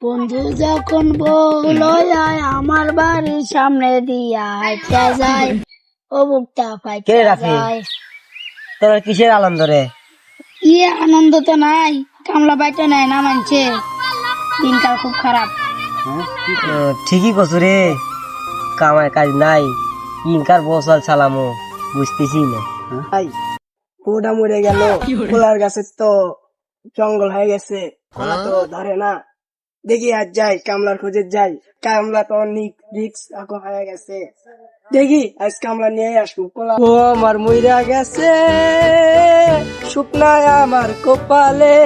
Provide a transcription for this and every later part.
বন্ধু যখন বউ লইয়া আমার বাড়ির সামনে দিয়া হাইটা যায়, ও বুকটা কে ফাইটা রাখি? যায়। তোর কিসের আনন্দ রে? ইয়ে আনন্দ তো নাই, কামলা বাইটা নাই না মানছে, দিনকাল খুব খারাপ। ঠিকই কছু রে, কামায় কাজ নাই, ইনকার বসাল চালামো বুঝতেছি না। ভাই কুড়া মরে গেল, কলার গাছের তো জঙ্গল হয়ে গেছে, কলা তো ধরে না। দেখি আজ যাই কামলার খোঁজে যাই, কামলা তো অনেক রিক্স এখন হয়ে গেছে। দেখি আজ কামলা নিয়ে আসবো। কলা ও আমার মইরা গেছে, শুকনায় আমার কপালে,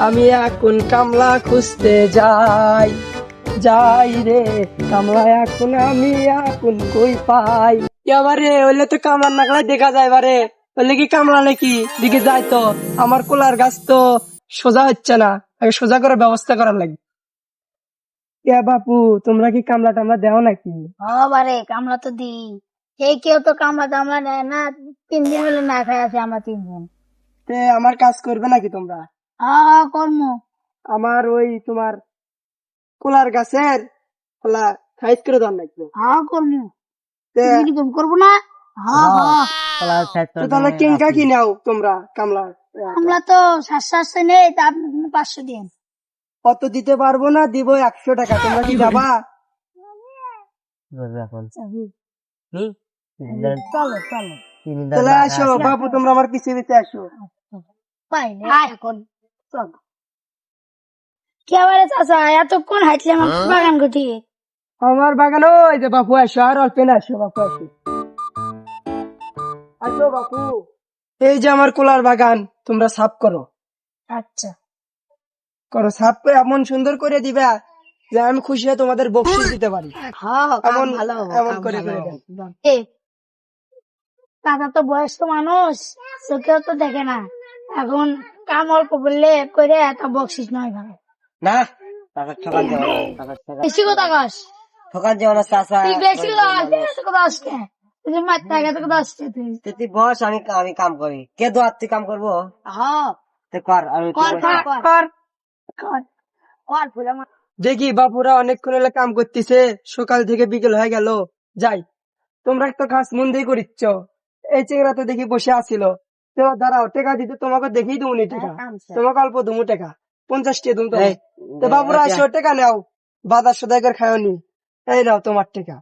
আমি এখন কামলা খুঁজতে যাই। যাই রে কামলা, এখন আমি এখন কই পাই। এবারে হইলে তো কামলার নাকলাই দেখা যায়, বারে হইলে কি কামলা নাকি দিকে যাই তো। আমার কোলার গাছ তো সোজা হচ্ছে না, আগে সোজা করার ব্যবস্থা করার লাগবে। এ বাপু, তোমরা কি কামলা টামলা দেও নাকি? বারে কামলা তো দি, এই কেউ তো কামলা টামলা নেয় না, 3 দিন হলে না খাই আছে আমরা 3 দিন। তে আমার কাজ করবে নাকি তোমরা? কর্ম। আমার ওই তোমার কোলার গাছের কলা সাইজ করে দেওয়ার লাগবে। কর্ম, তে তুমি কি করবো না? তো তাহলে কেঙ্কা কি নাও তোমরা কামলা? আমরা তো 700 নেই, তা আপনি 500 দিন। কত দিতে পারবো না, দিব 100 টাকা। তোমরা কি যাবা? চলো চলো, চলে আসো বাপু, তোমরা আমার পিছিয়ে পিছিয়ে আসো। পাইনি এখন, চলো। কে বারে চাচা এতক্ষণ হাঁটলে আমার বাগান গতি? আমার বাগান ওই যে বাপু, আসো আর অল্প না, আসো বাপু আসো। আসো বাপু, এই যে আমার কোলার বাগান, তোমরা সাফ করো। আচ্ছা, করো সাফ করে এমন সুন্দর করে দিবা যে আমি খুশি হয়ে তোমাদের বকশিস দিতে পারি। এমন এমন করে করে দাও। চাচা তো বয়স্ক মানুষ, চোখেও তো দেখে না, এখন কাম অল্প বললে করে এত বকশিস নয় ভাই। না টাকা ঠকান যাবে না, টাকা ঠকান বেশি কথা কস, ঠকান যাবে না চাচা। তুই বেশি কথা কস, বেশি কথা আসছে, তুই যে মারতে আগে তো কথা আসছে তুই। তুই বস, আমি আমি কাম করি। কে দোয়ার তুই কাম করবো? তো কর, আমি কর কর কর কর। কর কর ফুলে আমার। দেখি বাপুরা অনেকক্ষণ হলে কাম করতেছে, সকাল থেকে বিকেল হয়ে গেল। যাই, তোমরা একটা কাজ মন দিয়ে করিচ্ছ। এই চেংরা তো দেখি বসে আছিল, তো দাঁড়াও টাকা দিতে তোমাকে দেখেই দুমুনি টাকা, তোমাকে অল্প দুমু টাকা, 50 টাকা দুম। তো বাবুরা আসো, টাকা নাও, বাজার সদাই করে খাও নি। এই নাও তোমার টাকা,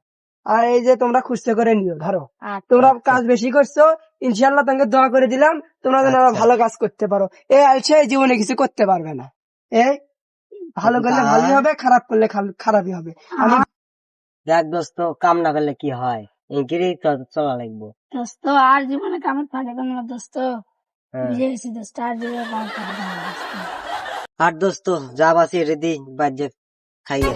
আর এই যে তোমরা খুঁজতে করে নিও। ধরো, তোমরা কাজ বেশি করছো, ইনশাল্লাহ তোমাকে দোয়া করে দিলাম, তোমরা যেন আরো ভালো কাজ করতে পারো। এই আলছে জীবনে কিছু করতে পারবে না। এই ভালো করলে ভালোই হবে, খারাপ করলে খারাপই হবে। আমি দেখ দোস্ত, কাম না করলে কি হয়, এগিরি চলা লাগবো। দোস্ত আর জীবনে কামড় থাকে না দোস্ত, হ্যাঁ। বুঝে গেছি দোস্ত, আর জীবনে কামড় থাকে না দোস্ত। আর দোস্ত যা বাসি রেডি বাজে খাইয়ে।